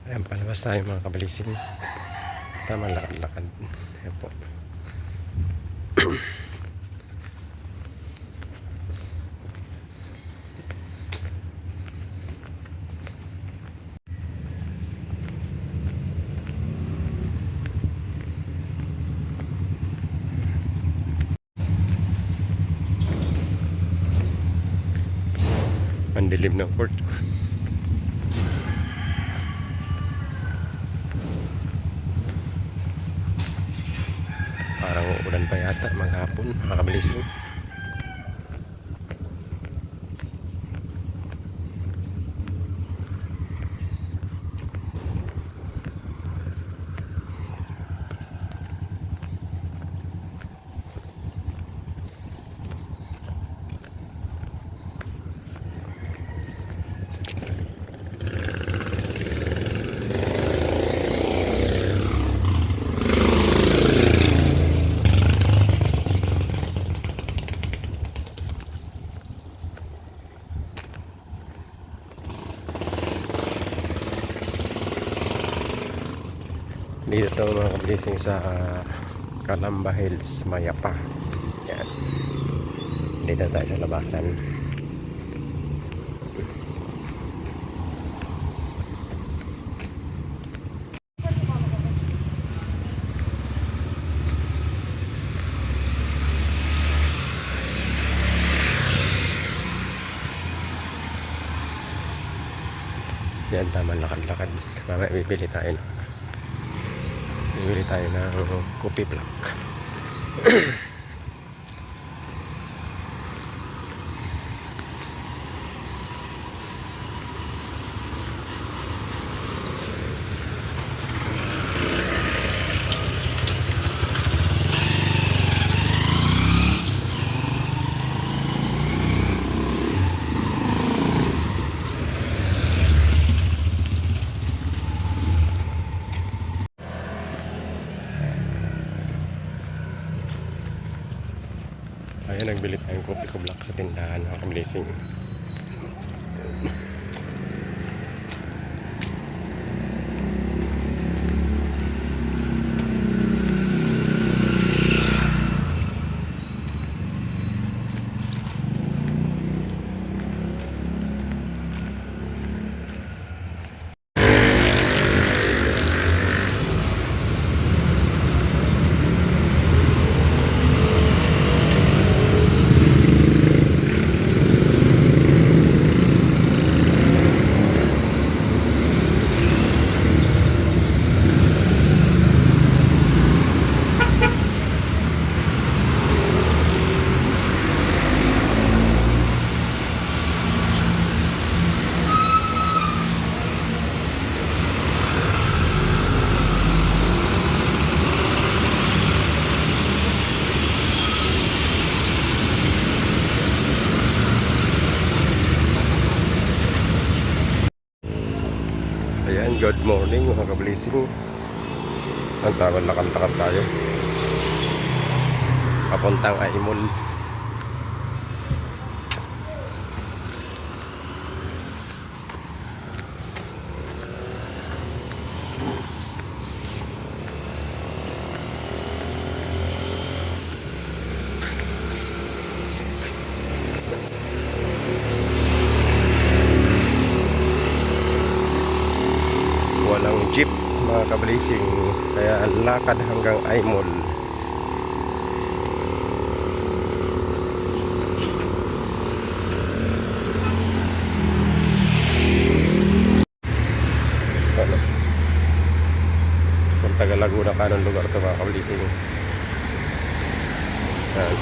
Ayan, palabas tayo mga kabalising. Tama, lakad-lakad. Ayan po. Ang dilim ng court. Parang uulan pa yata maghapon, makabilising. Dito tayo mga kablising sa Calamba Hills, Mayapa. Yan. Dito tayo sa labasan. Yan, tama, lakad-lakad. Mamaya bibili tayo ng coffee block. Ayan, nagbili tayong coffee block sa tindahan, mga kablising. Ayan, good morning mga kablising. Ang tawag, lakad-lakad tayo papuntang Aimol. Walang jeep mga kablising, kaya lakad hanggang Aimol. Kung taga Laguna ka ng lugar ito mga kablising. Yan.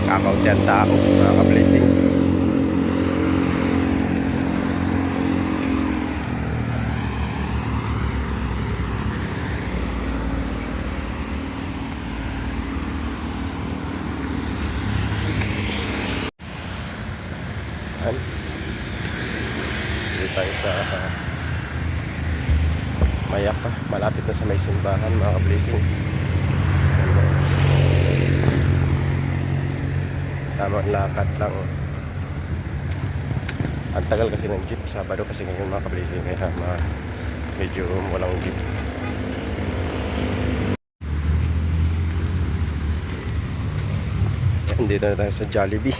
Kakao dyan tao mga kablising. Dito tayo sa Mayapa, malapit na sa may simbahan mga kablising. tamang lakad lang. Ang tagal kasi ng jeep, Sabado kasi ngayon mga ka-blessing, kaya medyo walang jeep. Yan, dito na tayo sa Jollibee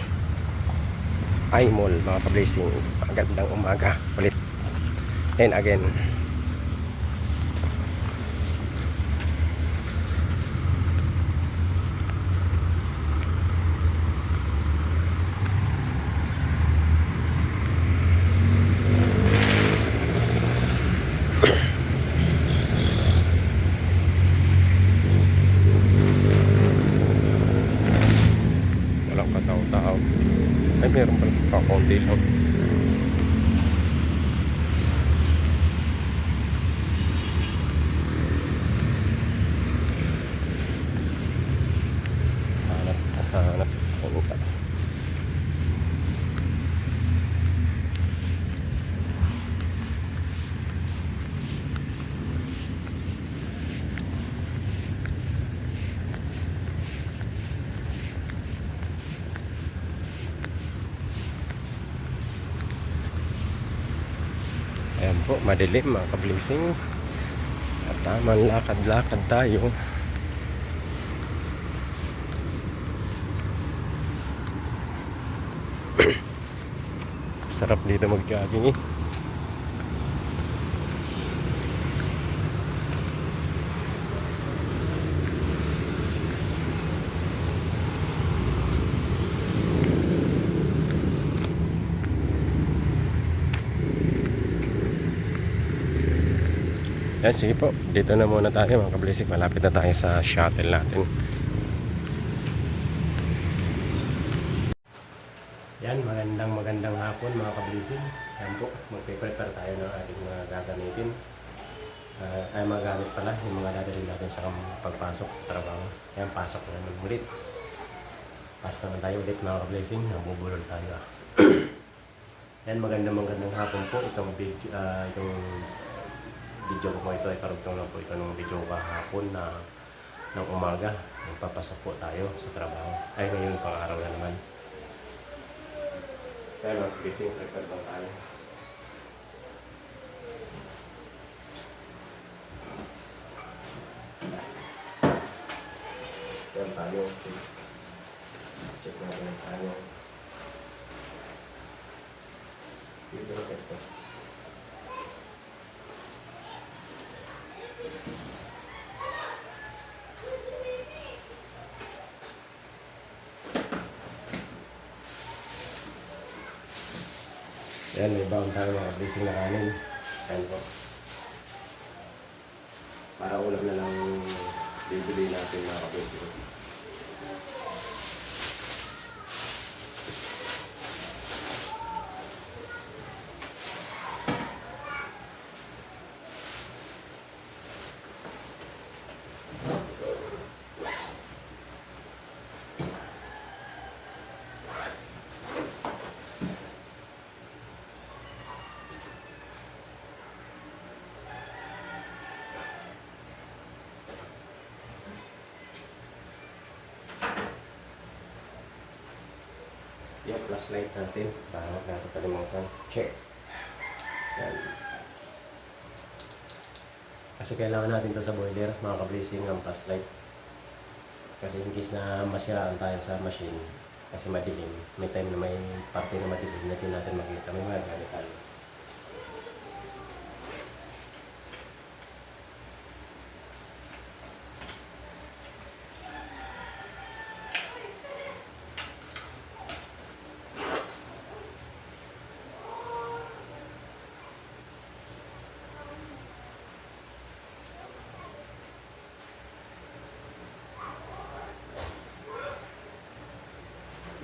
iMall mga ka-blessing. Magandang umaga ulit and again. Walang katao-tao. Ay, meron pala kakaunti lang. Hanap. Pumunta. Ayan po, madilim mga ka-blessing. At tamang lakad-lakad tayo. Sarap dito mag-jogging eh. Yan, sige po. Dito na muna tayo mga ka-blessing. Malapit na tayo sa shuttle natin. Yan, magandang hapon mga ka-blessing. Yan po, magpe-prepare tayo ng ating mga gagamitin. Ay magamit pala yung mga dadalhin natin sa pagpasok sa trabaho. Yan, pasok naman ulit. Pasok naman tayo ulit mga ka-blessing. Nabubulol tayo. Yan, magandang hapon po. Itong video ko po ito ay karugtong lang po ito ng video kahapon na ng umaga. Magpapasok po tayo sa trabaho. Ay, ngayon pang araw na naman. Kaya mag-blessing, prepare lang tayo. Yan tayo. Check natin tayo. Dito na ito. Yan, may baon tayo mga blessing na kanin. Yan po. Para ulam na lang bibili natin mga blessing. Yung flashlight natin para huwag natin kalimutan. Check. Yan. Kasi kailangan natin to sa boiler, mga ka-blessing ng flashlight. Kasi in case na masiraan tayo sa machine, kasi madilim, may time na may parte na madilim na din natin makita. May mga gamit tayo.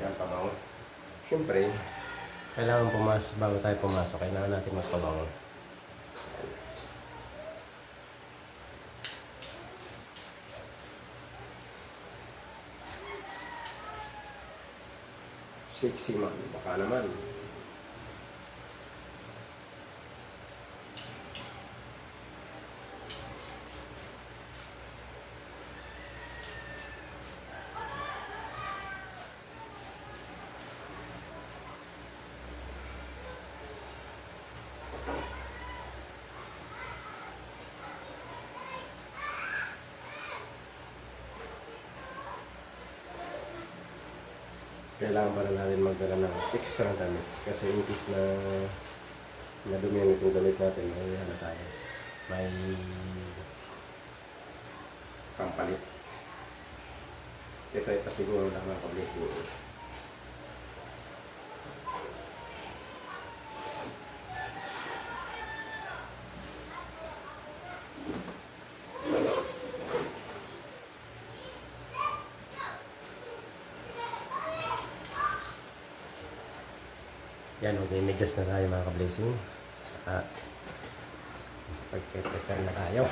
Yan, pabango. Siyempre, kailangan bago tayo pumasok, kailangan natin magpabango. Sexy man, baka naman. kailangan pa rin natin magdala ng extra damit. Kasi in case na nadumihan itong damit natin, may ano tayo, may pampalit. Ito ay pasiguro lang mga ka-blessing. Yan, mag-imigas na tayo mga ka-blessing. At pag-prepare na tayo.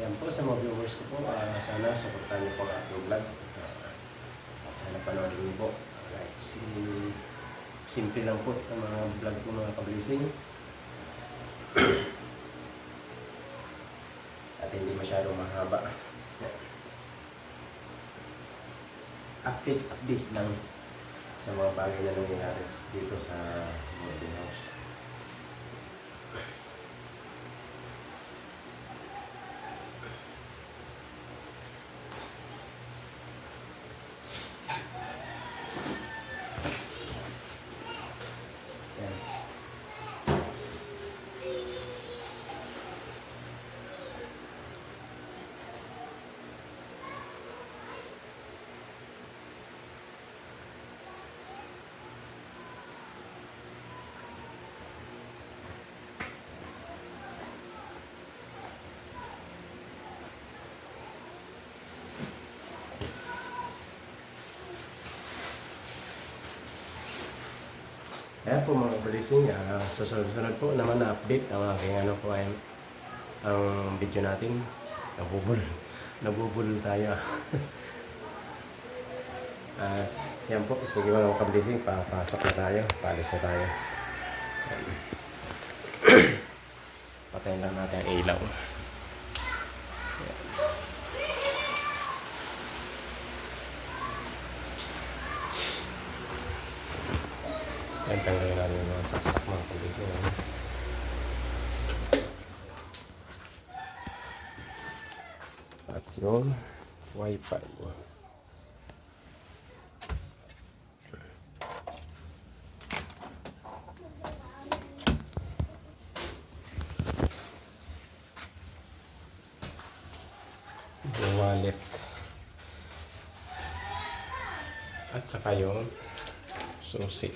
Yan po sa mga viewers ko po. Sana supportan niyo po ang ating vlog. Sana panoorin niyo po. Right, simple lang po ang mga vlog ko mga ka-blessing. At hindi masyadong mahaba. Update lang sa mga bagay na nangyayari dito sa boarding house. Yan. Kaya po mga ka-blessing, sa susunod po naman na update ang aking ano po ay ang video natin. Nabubul tayo. Yan po, sige mga ka-blessing, papasok na tayo, paalis na tayo. Patayin lang natin ang ilaw. Yan, tanggalin natin yung mga saksak mga ka-blessing. At yung wifi. Yung wallet. At saka yung susi.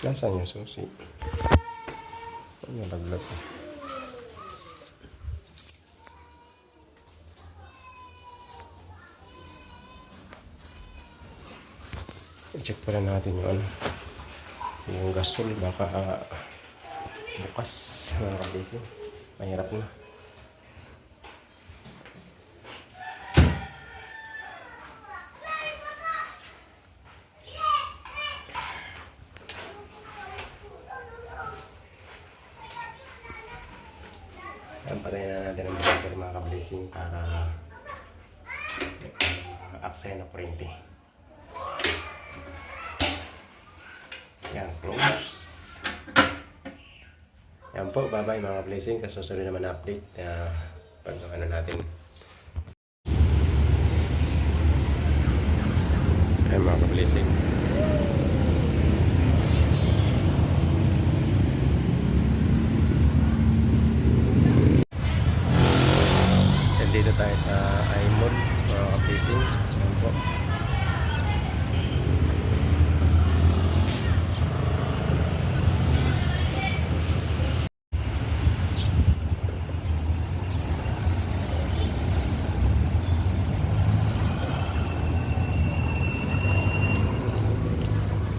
Nasaan yung susi? Ano nalaglag ko? I-check pala natin yung gasol. Baka bukas mga ka-blessing. Mahirap na. Yan, patayin na natin ang mga ka-blessing para aksaya na kuryente. Yan, close. Yan po, bye-bye mga ka-blessing. Sa susunod naman na update pag ano natin. Yan mga ka-blessing. Dito tayo sa iMall mga ka-blessing. Yan po.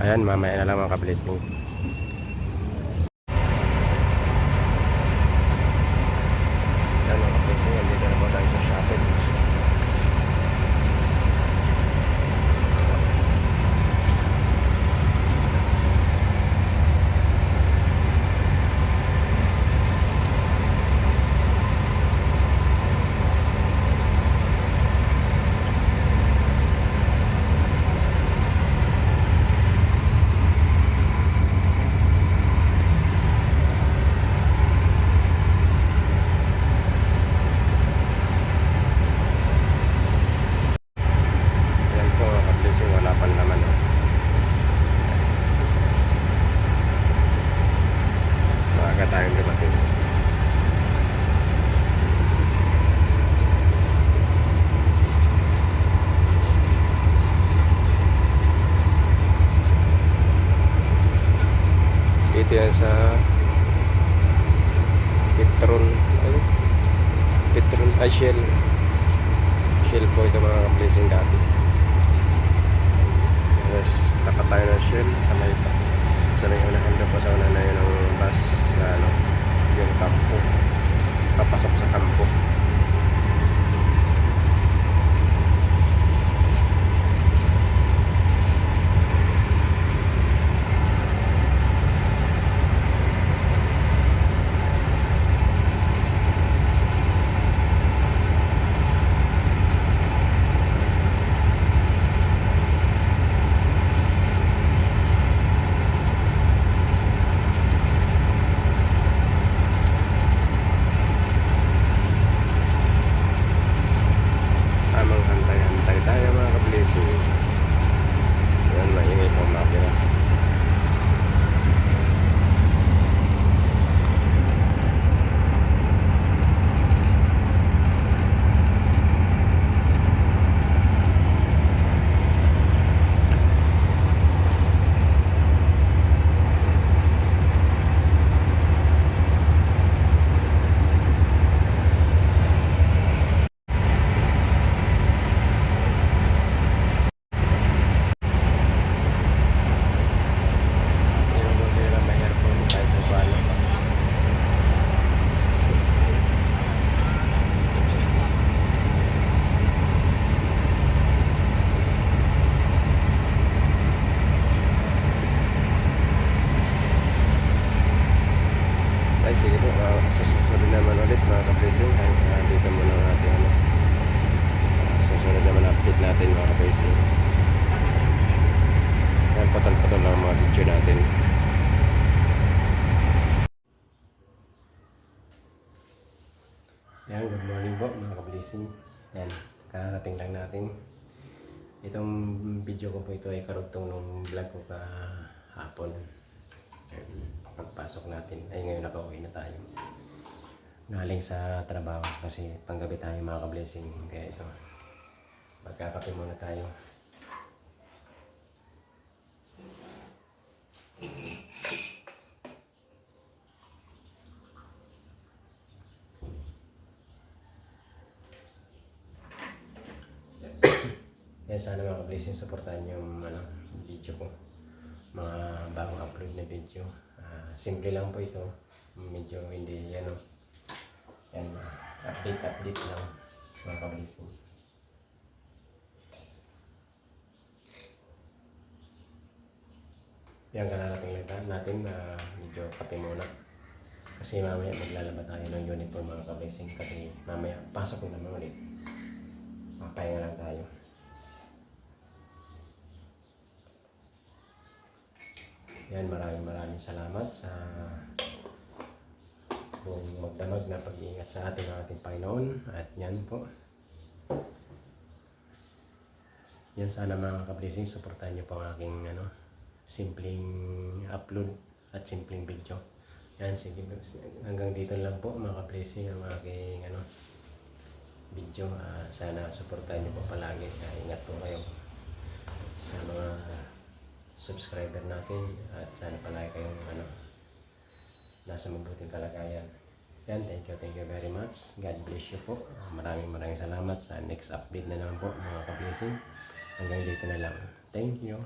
Ayan, mamaya na lang mga ka-blessing. Ayan mga ka-blessing, dito na po tayo sa shopping. dito yan sa Petron. Ay, Petron. Ay, Shell. Shell po ito mga ka-blessing dati. Tapos tapat tayo ng Shell sa may unahan doon po sa unahan na yun ng bus sa yung kampo. Papasok sa kampo. Tamang hantay-hantay tayo mga ka-blessing. Yan, maingay po makina. Yung buti lang may aircon kahit pa paano. Ay, sige po, sa susunod naman ulit mga ka-blessing. Dito muna ang ating sa susunod naman update natin mga ka-blessing. Yan, patol-patol lang ang mga video natin. Yan, good morning po mga ka-blessing. Yan, kakarating lang natin. Itong video ko po ito ay karugtong ng vlog ko kahapon. Pagpasok natin, ay ngayon nakauwi na tayo. Galing sa trabaho kasi panggabi tayo mga ka-blessing. Kaya ito, magkakape muna tayo. Yan, sana mga ka-blessing supportahan yung video ko. Mga bagong upload na video. Simple lang po ito. Medyo hindi yan update lang mga ka-blessing. Yan, kararating lang natin medyo kape muna. Kasi mamaya maglalaba tayo ng uniform mga ka-blessing. Kasi mamaya pasok na naman ulit. Mapahinga lang tayo. Yan, maraming salamat sa buong magdamag na pag-iingat sa ating Panginoon. At yan po. Yan, sana mga ka-blessing, supportahan nyo po ang aking simpleng upload at simpleng video. Yan, sige, hanggang dito lang po mga ka-blessing ang aking video. Sana supportahan nyo po palagi. Ingat po kayo sa mga subscriber natin at sana palagi kayong nasa mabuting kalagayan. Yan, thank you very much. God bless you po. Maraming salamat. Sa next update na naman po mga ka-blessing. Hanggang dito na lang. Thank you.